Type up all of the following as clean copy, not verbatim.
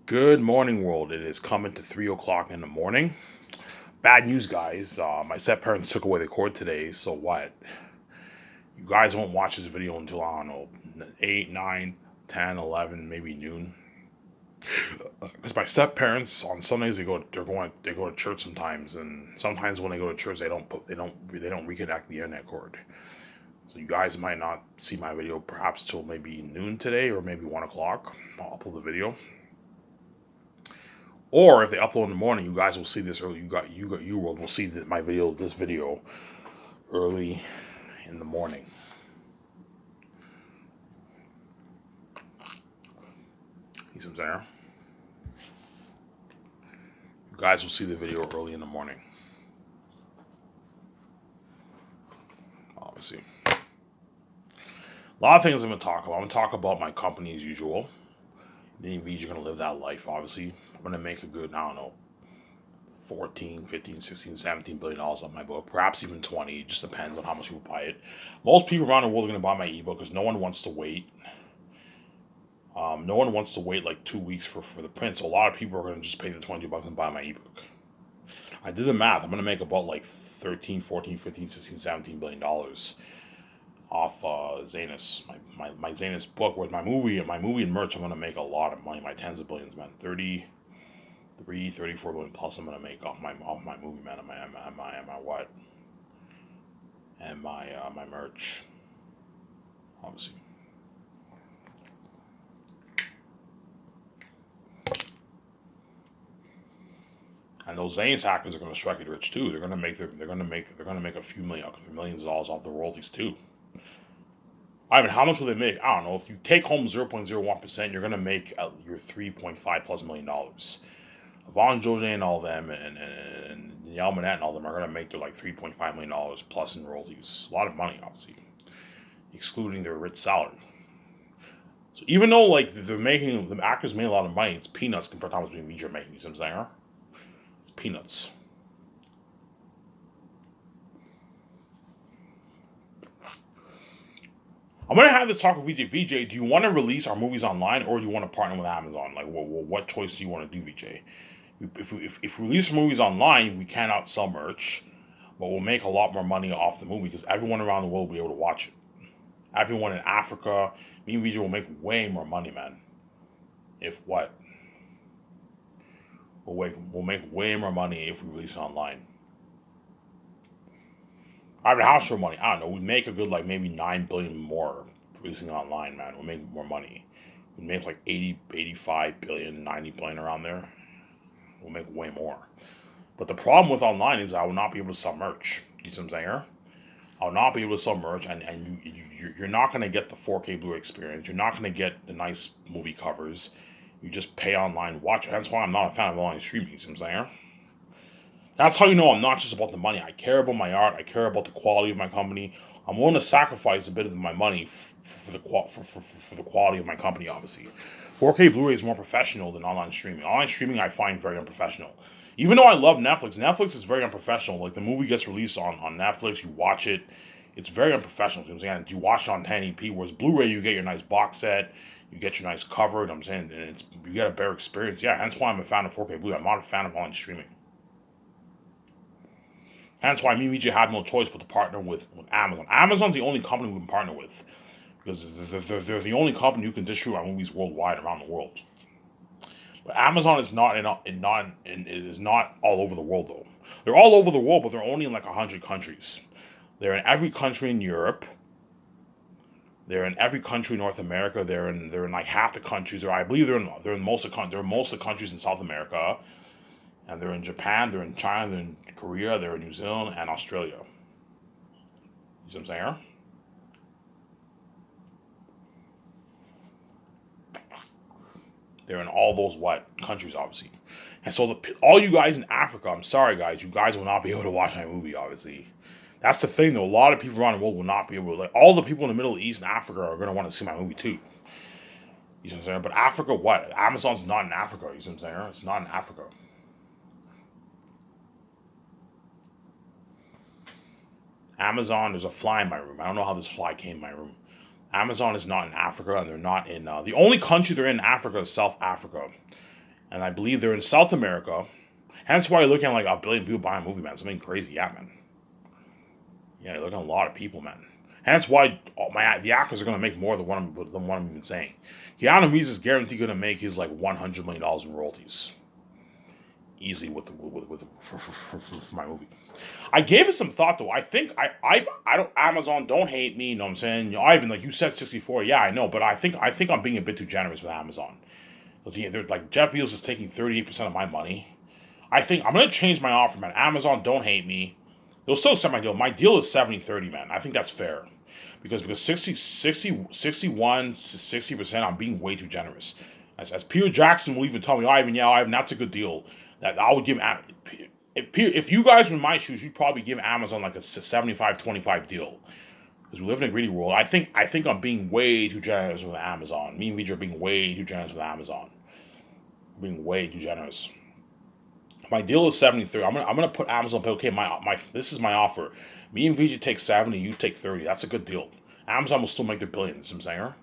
Good morning, world. It is coming to 3 o'clock in the morning. Bad news, guys. My step parents took away the cord today, so what? You guys won't watch this video until, I don't know, 8, 9, 10, 11, maybe noon. Because my step parents on Sundays they go to church sometimes, and sometimes when they go to church they don't reconnect the internet cord. So you guys might not see my video perhaps till maybe noon today or maybe 1 o'clock. I'll upload the video. Or if they upload in the morning, you guys will see this early. You will see this video early in the morning. You see what I'm saying? You guys will see the video early in the morning. Obviously. A lot of things I'm going to talk about. I'm going to talk about my company as usual. Me and VJ are going to live that life, obviously. I'm going to make a good, I don't know, 14, 15, 16, 17 billion dollars on my book, perhaps even 20. It just depends on how much people buy it. Most people around the world are going to buy my ebook because no one wants to wait. No one wants to wait like 2 weeks for the print. So a lot of people are going to just pay the $22 and buy my ebook. I did the math. I'm going to make about like 13, 14, 15, 16, 17 billion dollars off Zanus, my Zanus book. With my movie and merch, I'm going to make a lot of money. My tens of billions, man. 33, 34 billion plus I'm going to make off my movie, man, and my merch, obviously. And those Zane's hackers are going to strike it rich too. They're going to make a few millions of dollars off the royalties too. I mean, how much will they make? I don't know. If you take home 0.01%, you're going to make your 3.5 plus $1 million. Von Jose and all them and Yalmanet and all them are going to make their like $3.5 million plus in royalties. A lot of money, obviously, excluding their rich salary. So even though like the actors made a lot of money, it's peanuts compared to how much media making. You see what I'm saying? It's peanuts. I'm gonna have this talk with VJ. VJ, do you want to release our movies online, or do you want to partner with Amazon? Like, what choice do you want to do, VJ? If we release movies online, we cannot sell merch, but we'll make a lot more money off the movie because everyone around the world will be able to watch it. Everyone in Africa, me and VJ will make way more money, man. If what? We'll make way more money if we release it online. I have a house show money. I don't know. We make a good like maybe 9 billion more releasing it online, man. We'll make more money. We make like 80, 85 billion, 90 billion around there. We'll make way more. But the problem with online is I will not be able to sell merch. You see what I'm saying? I will not be able to sell merch, and you're not going to get the 4K Blu-ray experience. You're not going to get the nice movie covers. You just pay online, watch it. That's why I'm not a fan of online streaming. You see what I'm saying? That's how you know I'm not just about the money. I care about my art. I care about the quality of my company. I'm willing to sacrifice a bit of my money for the quality of my company, obviously. 4K Blu-ray is more professional than online streaming. Online streaming I find very unprofessional. Even though I love Netflix, Netflix is very unprofessional. Like the movie gets released on Netflix, you watch it, it's very unprofessional. You know what I'm saying? You watch it on 1080p, whereas Blu-ray you get your nice box set, you get your nice cover. You know what I'm saying, and you get a better experience. Yeah, hence why I'm a fan of 4K Blu-ray. I'm not a fan of online streaming. Hence why me and VJ have no choice but to partner with Amazon. Amazon's the only company we can partner with because they're the only company who can distribute our movies worldwide around the world. But Amazon is not all over the world though. They're all over the world, but they're only in like 100 countries. They're in every country in Europe. They're in every country in North America. They're in like half the countries, or I believe they're in most of the countries in South America. And they're in Japan, they're in China, they're in Korea, they're in New Zealand, and Australia. You see what I'm saying? They're in all those countries, obviously. And so all you guys in Africa, I'm sorry, guys, you guys will not be able to watch my movie, obviously. That's the thing, though. A lot of people around the world will not be able to. Like, all the people in the Middle East and Africa are going to want to see my movie, too. You see what I'm saying? But Africa, what? Amazon's not in Africa. You see what I'm saying? It's not in Africa. Amazon, there's a fly in my room. I don't know how this fly came in my room. Amazon is not in Africa, and they're not in... the only country they're in Africa is South Africa. And I believe they're in South America. Hence why you're looking at like a billion people buying a movie, man. Something crazy, yeah, man. Yeah, you're looking at a lot of people, man. Hence why the actors are gonna make more than what I'm even saying. Keanu Reeves is guaranteed gonna make his like $100 million in royalties, easily for my movie. I gave it some thought though. I think I don't Amazon don't hate me. You know what I'm saying? Ivan, like you said, 64. Yeah, I know, but I think I'm being a bit too generous with Amazon. Because they're like Jeff Bezos is taking 38% of my money. I think I'm gonna change my offer, man. Amazon, don't hate me. They'll still accept my deal. My deal is 70-30, man. I think that's fair. Because 60% I'm being way too generous. As Peter Jackson will even tell me, Ivan, that's a good deal. That I would give if you guys were in my shoes, you'd probably give Amazon like a 75-25 deal. Because we live in a greedy world. I think I'm being way too generous with Amazon. Me and Vijay are being way too generous with Amazon. Being way too generous. My deal is 70-30. I'm gonna put Amazon pay. Okay, my this is my offer. Me and VJ take 70, you take 30. That's a good deal. Amazon will still make their billions. I'm saying.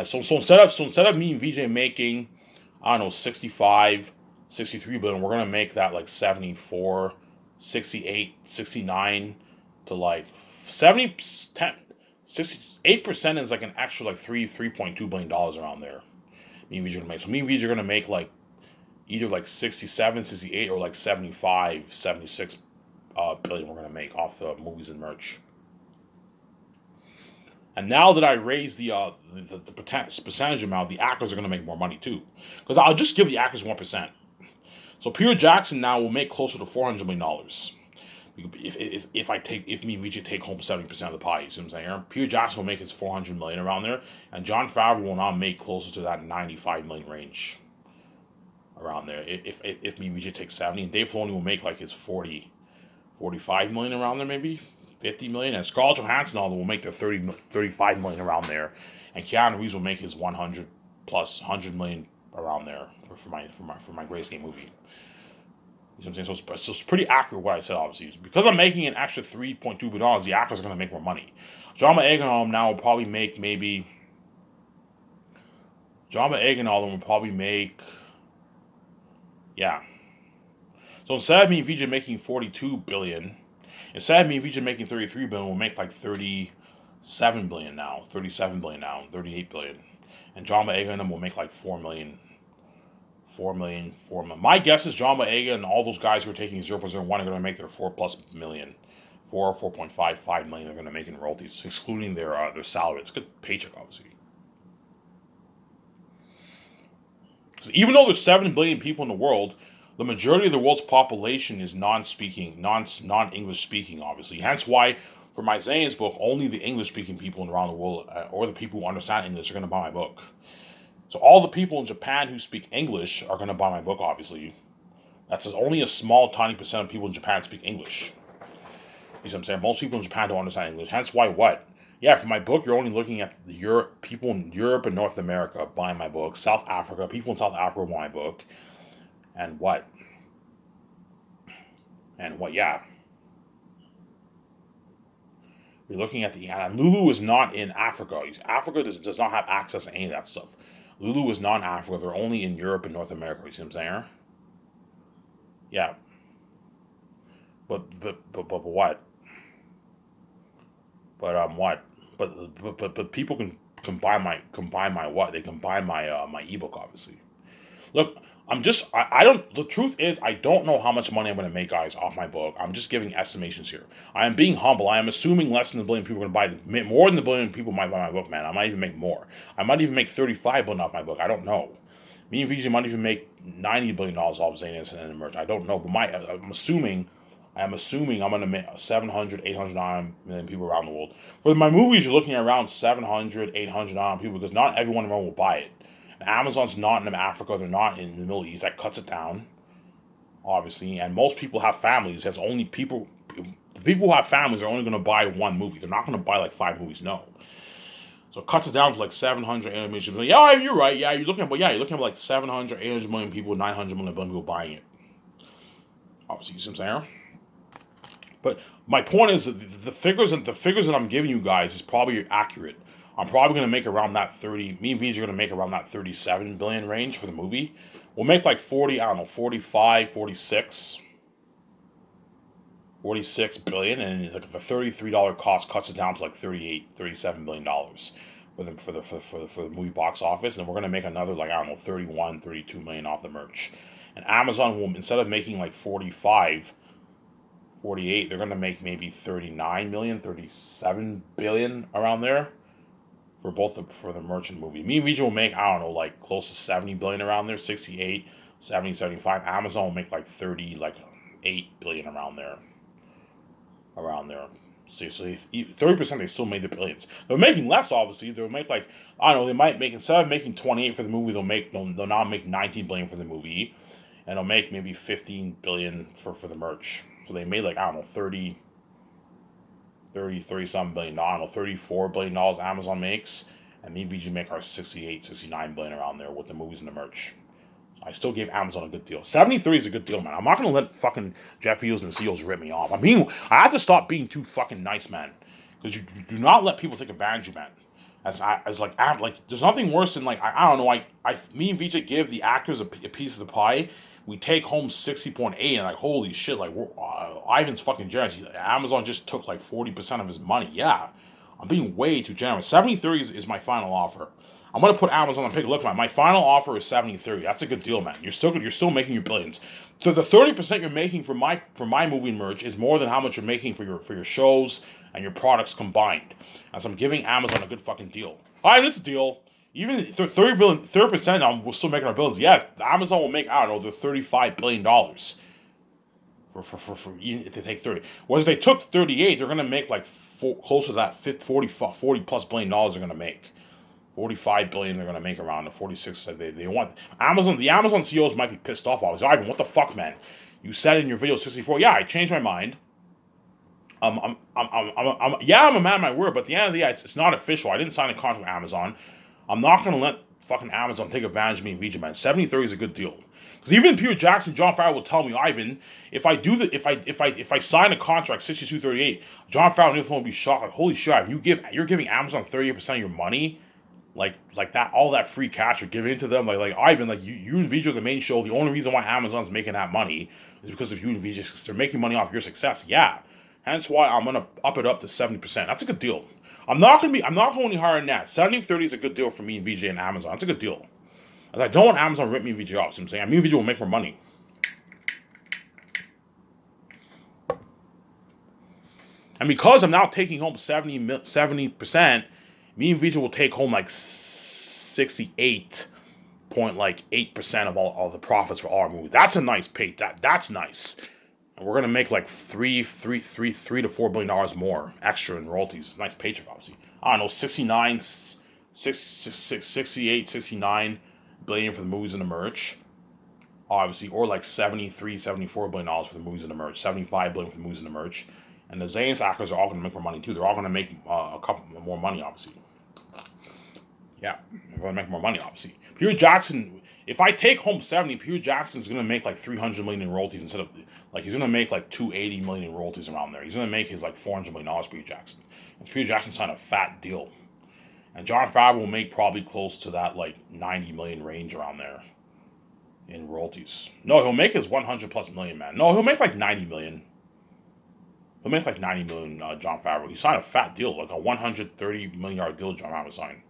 So instead of me and VJ making, I don't know, 65, 63 billion, we're gonna make that like 74, 68, 69 to like 70, 10, 68% is like an extra like $3.2 billion around there. Me and VJ are gonna make. So me and VJ are gonna make like either like 67, 68, or like 75, 76 billion we're gonna make off the movies and merch. And now that I raise the percentage amount, the actors are gonna make more money too. Because I'll just give the actors 1%. So Peter Jackson now will make closer to $400 million. If me and VJ take home 70% of the pie, you see what I'm saying? Peter Jackson will make his 400 million around there, and Jon Favreau will now make closer to that 95 million range. Around there, if me and VJ take 70, and Dave Filoni will make like his 45 million around there, maybe 50 million, and Scarlett Johansson all will make their 35 million around there, and Keanu Reeves will make his 100 plus 100 million around there for my Grace Game movie. You know what I'm saying? So it's pretty accurate what I said, obviously. Because I'm making an extra $3.2 billion, the actors are going to make more money. John Boyega now will probably make maybe... John Boyega will probably make... Yeah. So instead of me and VJ making 42 billion, instead of me and VJ making 33 billion, we'll make like 37 billion now, 37 billion now, 38 billion. And John Boyega and them will make like 4 million. 4 million. My guess is John Boyega and all those guys who are taking 0.01 are going to make their 4 plus million. 4.55 million they're going to make in royalties, excluding their salary. It's a good paycheck, obviously. Even though there's 7 billion people in the world, the majority of the world's population is non-English speaking, obviously. Hence why, for my Zane's book, only the English-speaking people around the world, or the people who understand English, are going to buy my book. So all the people in Japan who speak English are going to buy my book, obviously. That's only a small, tiny percent of people in Japan speak English. You see what I'm saying? Most people in Japan don't understand English. Hence why what? Yeah, for my book, you're only looking at people in Europe and North America buying my book. South Africa, people in South Africa buy my book. And what? Yeah. You're looking at and Lulu is not in Africa. Africa does not have access to any of that stuff. Lulu is not in Africa. They're only in Europe and North America. You see what I'm saying? Yeah. But what? What? But people can buy my what? They can buy my ebook, obviously. Look, I don't, the truth is, I don't know how much money I'm going to make, guys, off my book. I'm just giving estimations here. I am being humble. I am assuming less than a billion people are going to buy, more than a billion people might buy my book, man. I might even make more. I might even make 35 billion off my book. I don't know. Me and VJ might even make $90 billion off Zaynus and merch. I don't know, but I'm assuming I'm going to make 700, 800 million people around the world. For my movies, you're looking at around 700, 800 people, because not everyone around will buy it. Amazon's not in Africa, they're not in the Middle East. That cuts it down, obviously. And most people have families. The people who have families are only going to buy one movie. They're not going to buy like 5 movies, no. So it cuts it down to like 700, 800 million. Yeah, you're right. Yeah, you're looking at like 700, 800 million people, 900 million people buying it. Obviously, you see what I'm saying? But my point is that the figures that I'm giving you guys is probably accurate. I'm probably gonna make around that 30. Me and VJ are gonna make around that 37 billion range for the movie. We'll make like 40. I don't know, 45, 46. 46 billion, and like the $33 cost cuts it down to like 38, 37 billion dollars for the movie box office, and we're gonna make another like I don't know 31, 32 million off the merch. And Amazon will, instead of making like 45, 48, they're gonna make maybe 39 million, 37 billion around there for both for the merch and movie. Me and VJ will make I don't know like close to 70 billion around there, 68, 70, 75. Amazon will make like 30, like 8 billion around there. So 30% they still made the billions. They're making less, obviously. They'll make like I don't know. They might make, instead of making 28 for the movie, they'll now make 19 billion for the movie, and they'll make maybe 15 billion for the merch. So they made like I don't know 30 something billion. I don't know, $34 billion Amazon makes, and me and VG make our 68, 69 billion around there with the movies and the merch. I still gave Amazon a good deal. 73 is a good deal, man. I'm not gonna let fucking Jeff Bezos and the CEOs rip me off. I have to stop being too fucking nice, man. Because you do not let people take advantage of you, man. There's nothing worse than like I don't know. Me and VJ give the actors a piece of the pie. We take home 60.8, and like holy shit, like Ivan's fucking generous. Amazon just took like 40% of his money. Yeah, I'm being way too generous. 73 is my final offer. I'm gonna put Amazon on pick a look, man. My final offer is 70-30. That's a good deal, man. You're still making your billions. So the 30% you're making for my movie merch is more than how much you're making for your shows and your products combined. As I'm giving Amazon a good fucking deal. Alright, it's a deal. Even 30%, we're still making our billions. Yes, Amazon will make, I don't know, the $35 billion for if they take 30. Whereas if they took 38, they're gonna make like close to that 40 plus billion dollars they're gonna make. 45 billion they're gonna make around the 46 that they want. Amazon, the Amazon CEOs might be pissed off. Ivan, what the fuck, man? You said in your video 64, yeah, I changed my mind. I'm a man of my word, but at the end of the day, it's not official. I didn't sign a contract with Amazon. I'm not gonna let fucking Amazon take advantage of me and VJ, man. 70-30 is a good deal. Because even Peter Jackson, Jon Favreau will tell me, Ivan, if I sign a contract 62-38, Jon Favreau will be shocked. Like, holy shit, you're giving Amazon 38% of your money. Like that, all that free cash you're giving to them, like Ivan, like you and VJ are the main show. The only reason why Amazon's making that money is because of you and VJ, because they're making money off your success. Yeah, hence why I'm gonna up it up to 70%. That's a good deal. I'm not going higher than that. 70-30 is a good deal for me and VJ and Amazon. It's a good deal. As I don't want Amazon to rip me and VJ off. So I'm saying me and VJ will make more money. And because I'm now taking home 70%, me and VJ will take home like 68.8% of all the profits for all our movies. That's a nice pay. That's nice. And we're gonna make like $3 to $4 billion more extra in royalties. It's a nice paycheck, obviously. I don't know, 68, 69 billion for the movies and the merch. Obviously, or like 73, $74 billion for the movies and the merch, 75 billion for the movies and the merch. And the Zane's actors are all going to make more money too. They're all going to make a couple more money, obviously. Yeah, they're going to make more money, obviously. Peter Jackson, if I take home 70, Peter Jackson's going to make like 300 million in royalties instead of, like, he's going to make like 280 million in royalties around there. He's going to make his like $400 million, Peter Jackson. And Peter Jackson signed a fat deal. And Jon Favreau will make probably close to that like 90 million range around there in royalties. No, he'll make his 100 plus million, man. No, he'll make like 90 million. He'll make like 90 million, Jon Favreau. He signed a fat deal, like a $130 million deal Jon Favreau signed.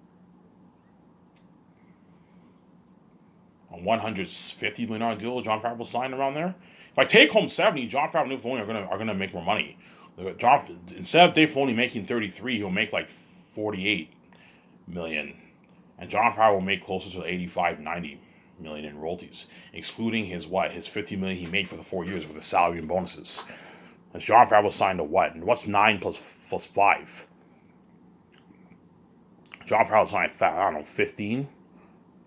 A $150 million deal Jon Favreau signed around there. If I take home 70, Jon Favreau and Dave Filoni are gonna make more money. Instead of Dave Filoni making 33, he'll make like 48 million. And Jon Favreau will make closer to 85, 90 million in royalties, excluding his 50 million he made for the 4 years with the salary and bonuses. As Jon Favreau signed a what? And what's 9 plus 5? Jon Favreau signed, I don't know, 15?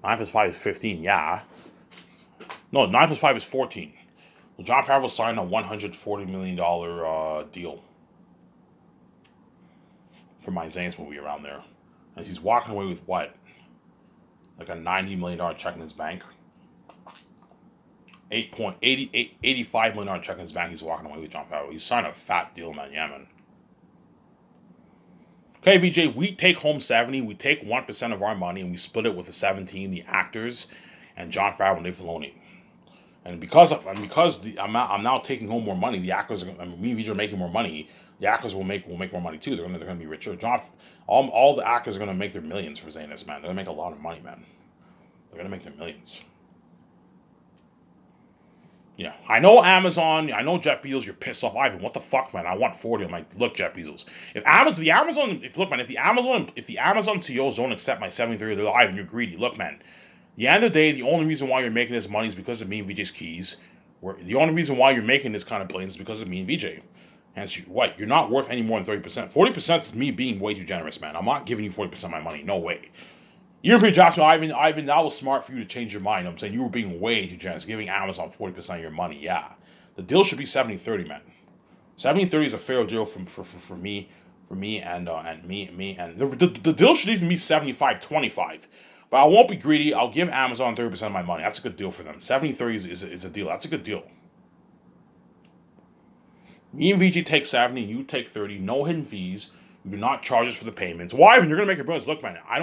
9 plus 5 is 15, yeah. No, 9 plus 5 is 14. Well, Jon Favreau signed a $140 million deal for my Zane's movie around there. And he's walking away with what? Like a $90 million check in his bank. $85 million check in his bank. He's walking away with Jon Favreau. He signed a fat deal, man. Yeah, man. Okay, VJ, we take home 70, we take 1% of our money and we split it with the 17, the actors, and Jon Favreau and Dave Filoni. And I'm now taking home more money, the actors, me and VJ are making more money. The actors will make more money too. They're gonna be richer. All the actors are gonna make their millions for saying this, man. They're gonna make a lot of money, man. They're gonna make their millions. Yeah, I know Amazon. I know Jeff Bezos. You're pissed off, Ivan. What the fuck, man? I want 40. I'm like, look, Jeff Bezos. If the Amazon CEOs don't accept my 73, they're like, Ivan, you're greedy. Look, man. At the end of the day, the only reason why you're making this money is because of me and VJ's keys. The only reason why you're making this kind of billions is because of me and VJ. Hence, you're not worth any more than 30%. 40% is me being way too generous, man. I'm not giving you 40% of my money. No way. You're pretty Joshua, Ivan, that was smart for you to change your mind. I'm saying you were being way too generous, giving Amazon 40% of your money. Yeah. The deal should be 70-30, man. 70-30 is a fair deal for me and me. And the deal should even be 75-25. But I won't be greedy. I'll give Amazon 30% of my money. That's a good deal for them. 70-30 is a deal. That's a good deal. Me and VG take 70, you take 30, no hidden fees. You do not charge us for the payments. Why? When you're gonna make your bills, look, man. I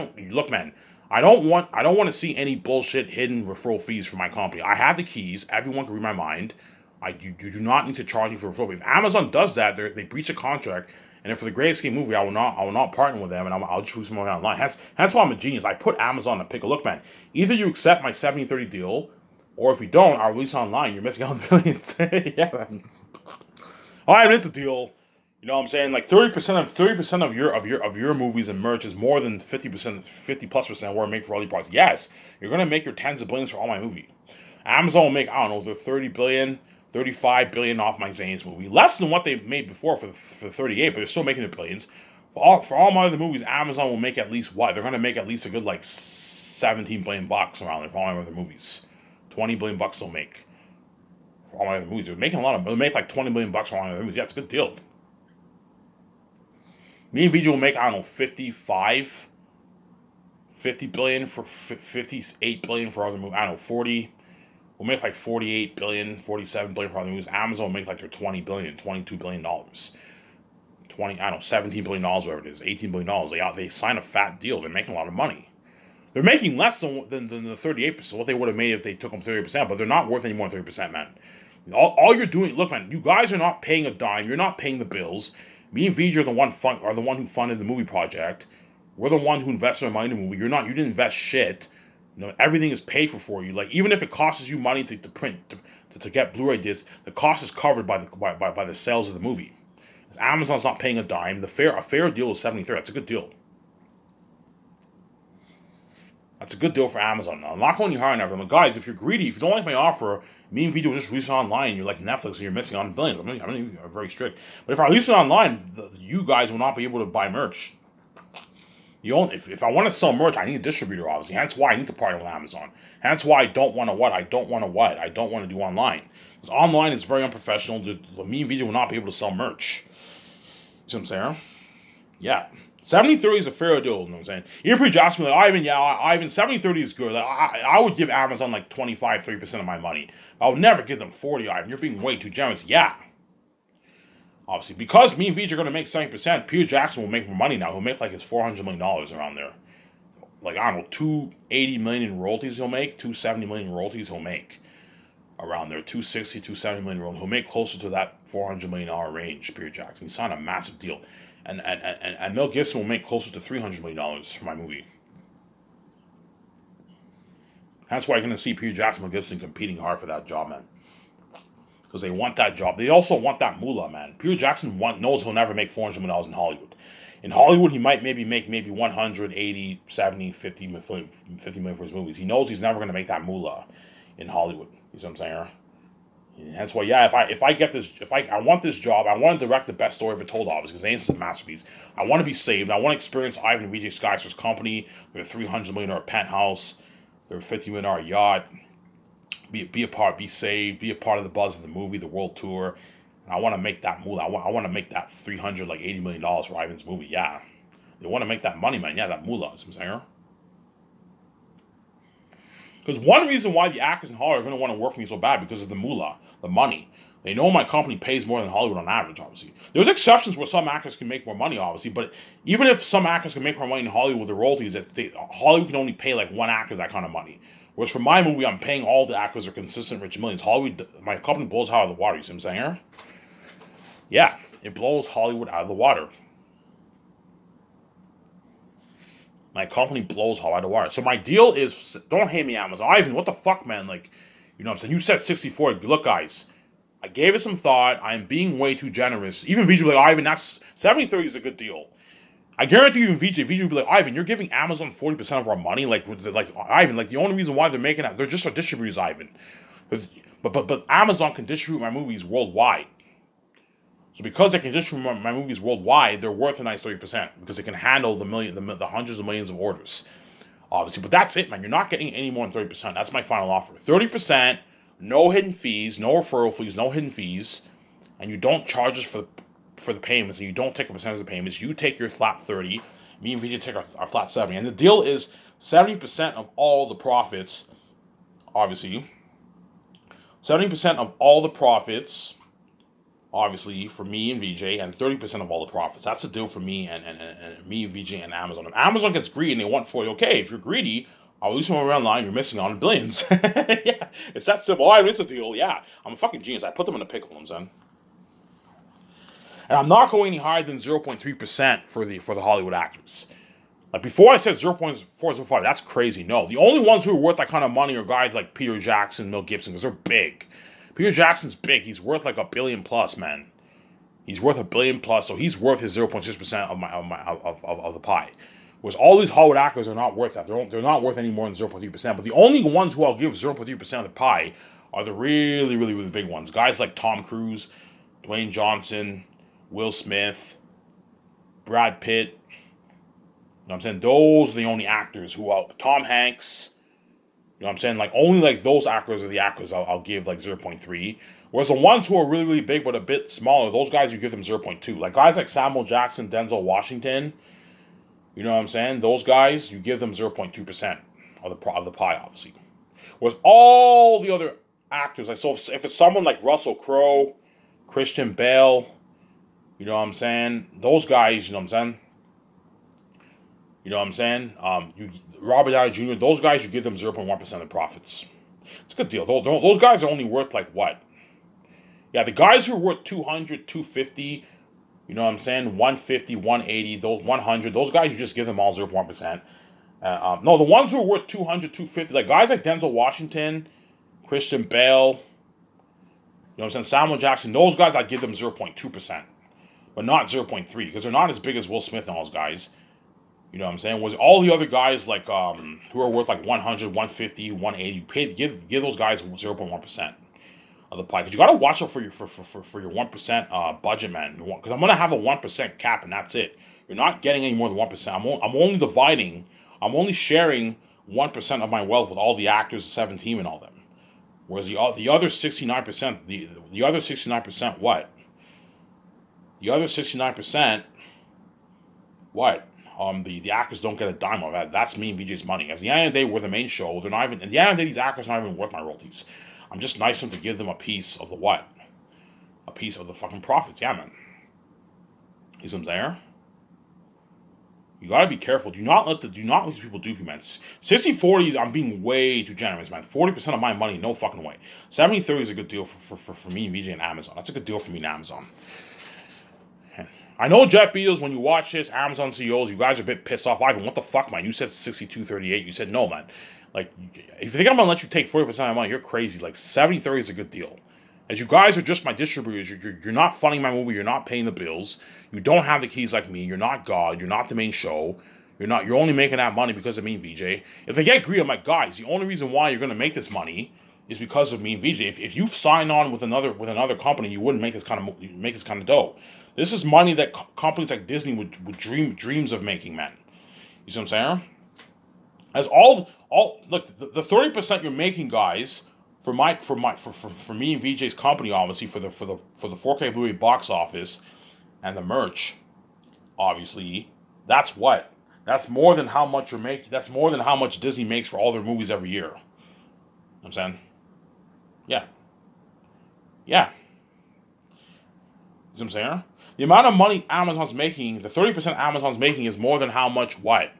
don't want to see any bullshit hidden referral fees for my company. I have the keys. Everyone can read my mind. You do not need to charge me for referral fees. If Amazon does that, they breach a contract. And if for the Great Escape movie, I will not partner with them, and I'll just release more online. That's why I'm a genius. I put Amazon to pick a look, man. Either you accept my 70-30 deal, or if you don't, I'll release online. You're missing out on billions. Yeah, man. All right, it's a deal. You know what I'm saying? Like 30% of your movies and merch is more than 50% what I make for all these products. Yes, you're gonna make your tens of billions for all my movie. Amazon will make, I don't know, the 30 billion, 35 billion off my Zane's movie. Less than what they made before for the 38, but they're still making the billions. For all my other movies, Amazon will make at least what? They're gonna make at least a good like 17 billion bucks around there for all my other movies. 20 billion bucks they'll make for all my other movies. They're making a lot of. They'll make like 20 billion bucks for all my other movies. Yeah, it's a good deal. Me and VJ will make, I don't know, 50 billion for 58 billion for other movies. I don't know, 40. We'll make like 48 billion, 47 billion for other movies. Amazon will make like their 20 billion, 22 billion dollars. 20, I don't know, 17 billion dollars, whatever it is, 18 billion dollars. They sign a fat deal. They're making a lot of money. They're making less than the 38%, what they would have made if they took them 30%, but they're not worth any more than 30%, man. All you're doing, look, man, you guys are not paying a dime. You're not paying the bills. Me and VJ are the one who funded the movie project. We're the one who invested our money in the movie. You didn't invest shit. You know, everything is paid for you. Like, even if it costs you money to print to get Blu-ray discs, the cost is covered by the sales of the movie. Amazon's not paying a dime. A fair deal is 70-30. That's a good deal. That's a good deal for Amazon. Now, I'm not going any higher on everything. But guys, if you're greedy, if you don't like my offer, me and VJ will just release it online. You're like Netflix and you're missing on billions. I'm very strict. But if I release it online, you guys will not be able to buy merch. If I want to sell merch, I need a distributor, obviously. That's why I need to partner with Amazon. That's why I don't want to do online. Because online is very unprofessional. Me and VJ will not be able to sell merch. See what I'm saying? Yeah. 70-30 is a fair deal, you know what I'm saying? You're pretty just me like, Ivan, 70-30 is good. Like, I would give Amazon like 25-30% of my money. I would never give them 40, Ivan. You're being way too generous. Yeah. Obviously, because me and VJ are going to make 70%, Peter Jackson will make more money now. He'll make like his $400 million around there. Like, I don't know, $280 million in royalties he'll make, $270 million in royalties he'll make. Around there, $260, $270 million royalties. He'll make closer to that $400 million range, Peter Jackson. He signed a massive deal. And Mel Gibson will make closer to $300 million for my movie. That's why you're going to see Peter Jackson and Mel Gibson competing hard for that job, man. Because they want that job. They also want that moolah, man. Peter Jackson knows he'll never make $400 million in Hollywood. In Hollywood, he might make 180, 70, 50 million for his movies. He knows he's never going to make that moolah in Hollywood. You see what I'm saying? That's why, yeah, if I want this job, I want to direct the best story ever told, obviously, because Ace is a masterpiece. I want to be saved. I want to experience Ivan and VJ Skyster's company, their $300 million penthouse, their $50 million yacht. Be a part, be saved, be a part of the buzz of the movie, the world tour. And I want to make that moolah. I want to make that $80 million for Ivan's movie. Yeah, they want to make that money, man. Yeah, that moolah. You know what I'm saying? Because one reason why the actors in Hollywood are going to want to work with me so bad because of the moolah, the money. They know my company pays more than Hollywood on average, obviously. There's exceptions where some actors can make more money, obviously, but even if some actors can make more money in Hollywood with the royalties, Hollywood can only pay like one actor that kind of money. Whereas for my movie, I'm paying all the actors are consistent rich millions. Hollywood, my company blows out of the water, you see what I'm saying here? Yeah, it blows Hollywood out of the water. My company blows Hollywood out of the water. So my deal is, don't hate me, Amazon. Ivan, what the fuck, man? Like, you know what I'm saying? You said 64. Look, guys, I gave it some thought. I'm being way too generous. Even VJ will be like, Ivan, that's 70-30 is a good deal. I guarantee you, even VJ will be like, Ivan, you're giving Amazon 40% of our money. Like Ivan, like the only reason why they're making that, they're just our distributors, Ivan. But Amazon can distribute my movies worldwide. So because they can distribute my movies worldwide, they're worth a nice 30% because they can handle the hundreds of millions of orders, obviously. But that's it, man. You're not getting any more than 30%. That's my final offer. 30%, no hidden fees, no referral fees, no hidden fees, and you don't charge us for the payments, and you don't take a percentage of the payments. You take your flat 30. Me and VJ take our flat 70. And the deal is 70% of all the profits, obviously. 70% of all the profits, obviously, for me and VJ, and 30% of all the profits. That's the deal for me and me, VJ, and Amazon. If Amazon gets greedy and they want 40, okay, if you're greedy, I'll lose somewhere around the line, you're missing on billions. Yeah, it's that simple. Oh, it's a deal, yeah. I'm a fucking genius. I put them in a pickle, I'm saying. And I'm not going any higher than 0.3% for the Hollywood actors. Like before I said 0.4, 0.5, that's crazy. No, the only ones who are worth that kind of money are guys like Peter Jackson, Mel Gibson, because they're big. Peter Jackson's big. He's worth like $1 billion plus, man. He's worth $1 billion plus, so he's worth his 0.6% of the pie. Whereas all these Hollywood actors are not worth that. They're not worth any more than 0.3%. But the only ones who I'll give 0.3% of the pie are the really, really, really big ones. Guys like Tom Cruise, Dwayne Johnson, Will Smith, Brad Pitt. You know what I'm saying? Those are the only actors who Tom Hanks. You know what I'm saying? Like, only like those actors are the actors I'll give like 0.3. Whereas the ones who are really, really big but a bit smaller, those guys you give them 0.2. Like guys like Samuel Jackson, Denzel Washington, you know what I'm saying? Those guys, you give them 0.2% of the pie, obviously. Whereas all the other actors, like, so if it's someone like Russell Crowe, Christian Bale, you know what I'm saying? Those guys, you know what I'm saying? You know what I'm saying? Robert Downey Jr., those guys, you give them 0.1% of the profits. It's a good deal. Those guys are only worth like what? Yeah, the guys who are worth 200, 250, you know what I'm saying? 150, 180, those 100, those guys, you just give them all 0.1%. No, the ones who are worth 200, 250, like guys like Denzel Washington, Christian Bale, you know what I'm saying? Samuel Jackson, those guys, I give them 0.2%. But not 0.3, because they're not as big as Will Smith and all those guys. You know what I'm saying? Was all the other guys like who are worth like 100, 150, 180, give those guys 0.1% of the pie. Because you gotta watch out for your 1% budget, man. Because I'm gonna have a 1% cap and that's it. You're not getting any more than 1%. I'm only sharing 1% of my wealth with all the actors, the 7 team, and all them. Whereas the other 69%, the other 69% what? The other 69%, what? The actors don't get a dime of that. That's me and VJ's money. At the end of the day, we're the main show. They're not even. At the end of the day, these actors are not even worth my royalties. I'm just nice enough to give them a piece of the what? A piece of the fucking profits. Yeah, man. You see what I'm saying? You gotta be careful. Do not let these people dupe you, man. 60-40, I'm being way too generous, man. 40% of my money, no fucking way. 70-30 is a good deal for me, VJ, and Amazon. That's a good deal for me and Amazon. I know Jeff Bezos, when you watch this, Amazon CEOs, you guys are a bit pissed off. Ivan, what the fuck, man? You said 62-38. You said no, man. Like, if you think I'm going to let you take 40% of my money, you're crazy. Like, 70-30 is a good deal. As you guys are just my distributors, you're not funding my movie, you're not paying the bills, you don't have the keys like me, you're not God, you're not the main show, you're only making that money because of me and VJ. If they get greedy, I'm like, guys, the only reason why you're going to make this money is because of me and VJ. If you sign on with another company, you wouldn't make this kind of dough. This is money that companies like Disney would dreams of making, man. You see what I'm saying? As all look, the 30% you're making, guys, for me and VJ's company, obviously for the 4K Blu-ray box office and the merch, obviously, that's more than how much you're making. That's more than how much Disney makes for all their movies every year. You know what I'm saying? Yeah. See what I'm saying? The amount of money Amazon's making, the 30% Amazon's making is more than how much what?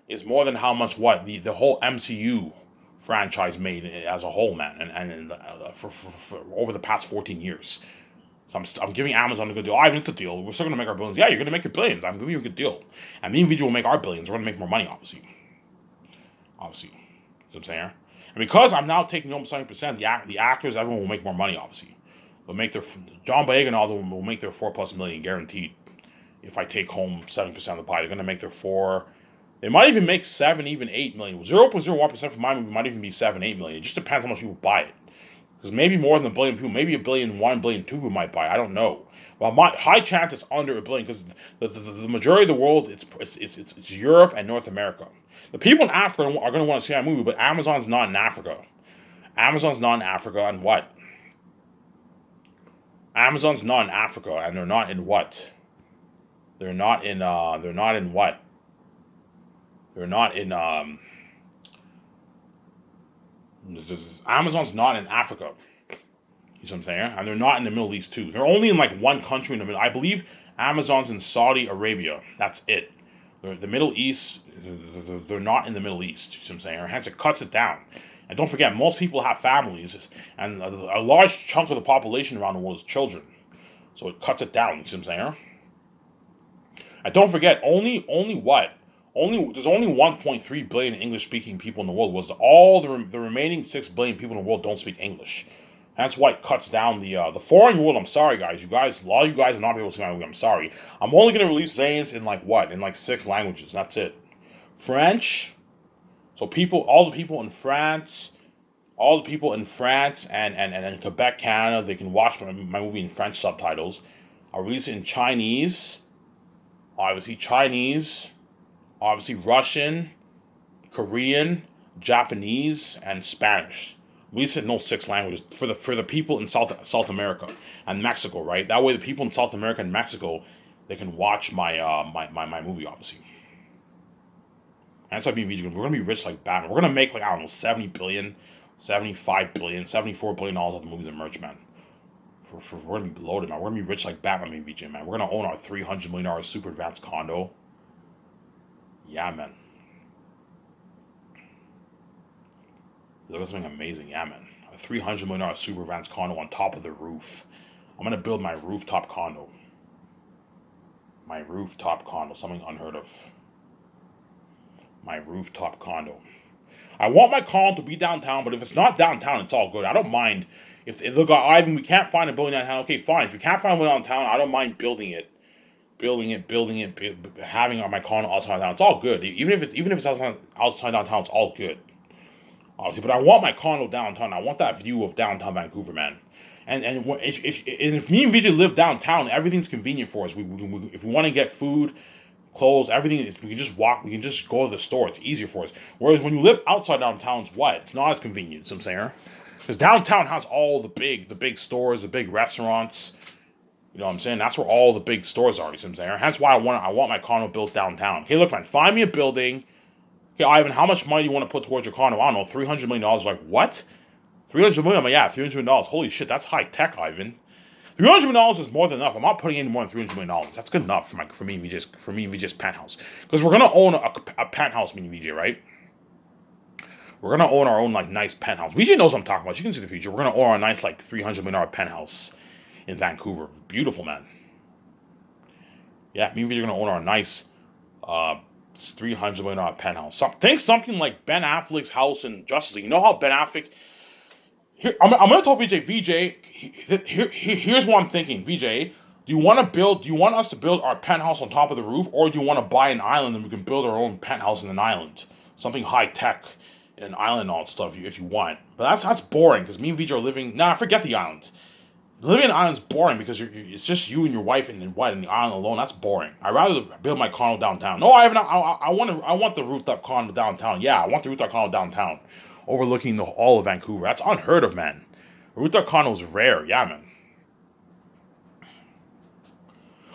Is more than how much what? The whole MCU franchise made as a whole, man. And for over the past 14 years. So I'm giving Amazon a good deal. It's a deal. We're still going to make our billions. Yeah, you're going to make your billions. I'm giving you a good deal. And me and VJ will make our billions. We're going to make more money, obviously. Obviously. You know what I'm saying? And because I'm now taking home 70%, the actors, everyone will make more money, obviously. They'll make their, John Boyega and all of them will make their 4+ million guaranteed. If I take home 70% of the pie, they're going to make their 4. They might even make 7, even 8 million. 0.01% for my movie might even be 7, 8 million. It just depends how much people buy it. Because maybe more than a billion people, maybe 1,000,000,001, 1,000,000,002 people might buy it. I don't know. Well, my high chance it's under 1 billion because the majority of the world it's Europe and North America. The people in Africa are going to want to see that movie, but Amazon's not in Africa. Amazon's not in Africa, and what? Amazon's not in Africa, and they're not in what? They're not in what? They're not in Amazon's not in Africa. You see what I'm saying? And they're not in the Middle East too. They're only in like one country in the middle. I believe Amazon's in Saudi Arabia. That's it. The Middle East, they're not in the Middle East. You see what I'm saying? Hence, it cuts it down. And don't forget, most people have families, and a large chunk of the population around the world is children. So it cuts it down. You see what I'm saying? And don't forget, only what? There's only 1.3 billion English-speaking people in the world. Was all the remaining 6 billion people in the world don't speak English. That's why it cuts down the foreign world. I'm sorry, guys. A lot of you guys are not able to see my movie. I'm sorry. I'm only going to release Zanes in like what? In like 6 languages. That's it. French. So all the people in France and Quebec, Canada, they can watch my movie in French subtitles. I'll release it in Chinese. Obviously Russian, Korean, Japanese, and Spanish. We said no 6 languages for the people in South America and Mexico, right? That way, the people in South America and Mexico, they can watch my movie, obviously. And that's why we're gonna be rich like Batman. We're gonna make like, I don't know, 70 billion, 75 billion, 74 billion dollars off the movies and merch, man. We're gonna be loaded, man. We're gonna be rich like Batman, me VJ, man. We're gonna own our $300 million super advanced condo. Yeah, man. Look at something amazing, yeah, man. A $300 million super advanced condo on top of the roof. I'm gonna build my rooftop condo. Something unheard of. My rooftop condo. I want my condo to be downtown, but if it's not downtown, it's all good. I don't mind if look, Ivan, we can't find a building downtown. Okay, fine. If you can't find one downtown, I don't mind building it, having my condo outside downtown. It's all good. Even if it's outside downtown, it's all good. Obviously, but I want my condo downtown. I want that view of downtown Vancouver, man. And if me and Vijay live downtown, everything's convenient for us. If we want to get food, clothes, everything is, we can just walk. We can just go to the store. It's easier for us. Whereas when you live outside downtown, it's not as convenient. You know what I'm saying? Because downtown has all the big stores, the big restaurants. You know what I'm saying? That's where all the big stores are. You know what I'm saying? That's why I want my condo built downtown. Hey, look, man, find me a building. Okay, Ivan, how much money do you want to put towards your condo? I don't know, $300 million. Like, what? $300 million? I'm like, yeah, $300 million. Holy shit, that's high tech, Ivan. $300 million is more than enough. I'm not putting in more than $300 million. That's good enough for me and VJ's penthouse. Because we're gonna own a penthouse, me and VJ, right? We're gonna own our own like nice penthouse. VJ knows what I'm talking about. She can see the future. We're gonna own our nice like $300 million penthouse in Vancouver. Beautiful, man. Yeah, me and VJ are gonna own our nice $300 million penthouse. Think something like Ben Affleck's house in Justice League. You know how Ben Affleck. Here, I'm gonna tell VJ. Here's what I'm thinking. VJ, do you want us to build our penthouse on top of the roof, or do you want to buy an island and we can build our own penthouse in an island, something high tech, in an island and all that stuff if you want. But that's boring because me and VJ are living. Nah, forget the island. Living in an island's boring because it's just you and your wife and the island alone. That's boring. I'd rather build my condo downtown. No, I want the rooftop condo downtown. Yeah, I want the rooftop condo downtown, overlooking all of Vancouver. That's unheard of, man. A rooftop condo is rare. Yeah, man.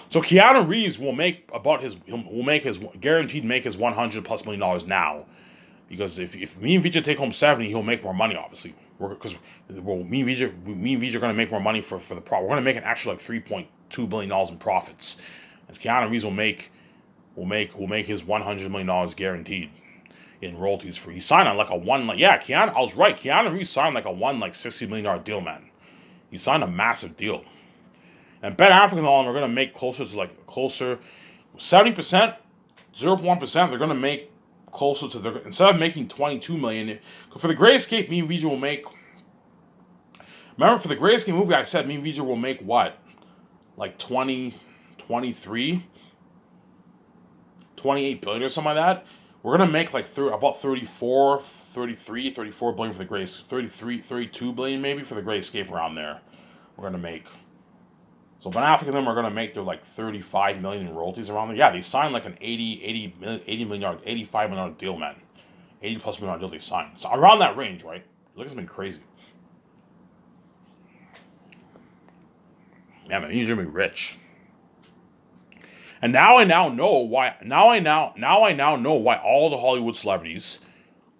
So Keanu Reeves will make guaranteed make his $100+ million now, because if me and Vijay take home 70, he'll make more money, obviously. Me and Vijay are gonna make more money for the pro. We're gonna make an actual like $2 billion in profits. As Keanu Reeves will make his $100 million guaranteed in royalties for. He signed on like a Keanu. I was right. Keanu Reeves signed like a $60 million deal, man. He signed a massive deal. And Ben Affleck and all them are gonna make closer 70%, 0.1%. They're gonna make closer to instead of making $22 million. For the Great Escape, me and VJ will make. Remember, for the Great Escape movie, I said me and VJ will make what, like 23, 28 billion or something like that. We're gonna make like about 34 billion for the Great, 32 billion maybe for the Great Escape, around there. We're gonna make. So Ben Affleck and them are going to make their like 35 million in royalties around there. Yeah, they signed like an 80 million, $85 million deal, man. 80 plus million deal they signed. So around that range, right? Look, it's been crazy. Yeah, man, he's going to be rich. And now I know why. Now I know why all the Hollywood celebrities,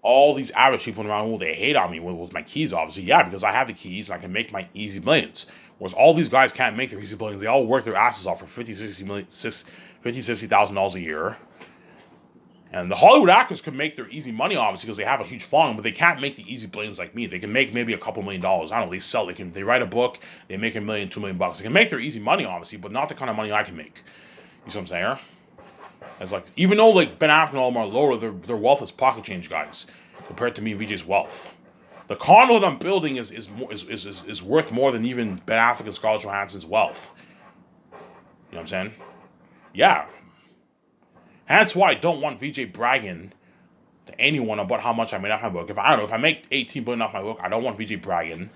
all these average people around, well, they hate on me with my keys, obviously. Yeah, because I have the keys and I can make my easy millions. Whereas all these guys can't make their easy billions. They all work their asses off for $60,000 a year. And the Hollywood actors can make their easy money, obviously, because they have a huge following, but they can't make the easy billions like me. They can make maybe a couple $1 million. I don't know, they write a book, they make $1 million, $2 million. They can make their easy money, obviously, but not the kind of money I can make. You see what I'm saying? It's like, even though like Ben Affleck and all them are lower, their wealth is pocket change, guys, compared to me and VJ's wealth. The condo that I'm building is worth more than even Ben Affleck and Scarlett Johansson's wealth. You know what I'm saying? Yeah. That's why I don't want VJ bragging to anyone about how much I made off my book. If I make $18 billion off my book, I don't want VJ bragging.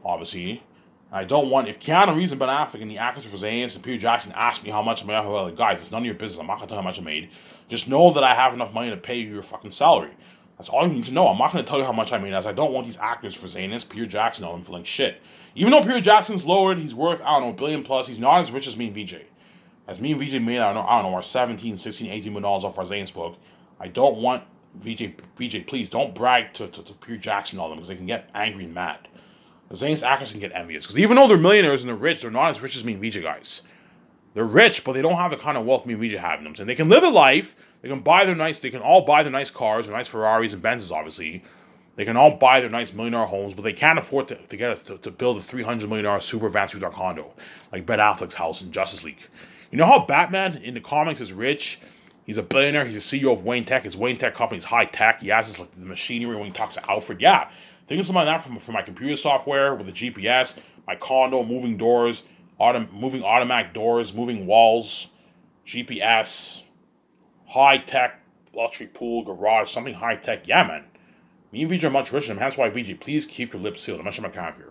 Obviously, I don't want, if Keanu Reeves and Ben Affleck and the actors for Zayn and Peter Jackson ask me how much I made off my book, like, guys, it's none of your business. I'm not gonna tell you how much I made. Just know that I have enough money to pay you your fucking salary. That's all you need to know. I'm not going to tell you how much I made, as I don't want these actors for saying this, Peter Jackson, all them for like shit. Even though Peter Jackson's lowered, he's worth, I don't know, $1 billion plus. He's not as rich as me and VJ. As me and VJ made, I don't know, our 17, 16, 18 million dollars off our Zayn's book. I don't want VJ, please don't brag to Peter Jackson and all them, because they can get angry and mad. The Zayn's actors can get envious. Because even though they're millionaires and they're rich, they're not as rich as me and VJ, guys. They're rich, but they don't have the kind of wealth me and VJ have in them. So they can live a life. They can all buy their nice cars, their nice Ferraris and Benzes, obviously. They can all buy their nice millionaire homes, but they can't afford to build a $300 million super advanced condo, like Ben Affleck's house in Justice League. You know how Batman in the comics is rich? He's a billionaire. He's the CEO of Wayne Tech. His Wayne Tech company is high tech. He has this like the machinery when he talks to Alfred. Yeah, think of something like that for my computer software with the GPS, my condo, moving doors, moving automatic doors, moving walls, GPS. High-tech, luxury pool, garage, something high-tech. Yeah, man. Me and VJ are much richer than him. That's why, VJ, please keep your lips sealed. I'm not sure my camera here.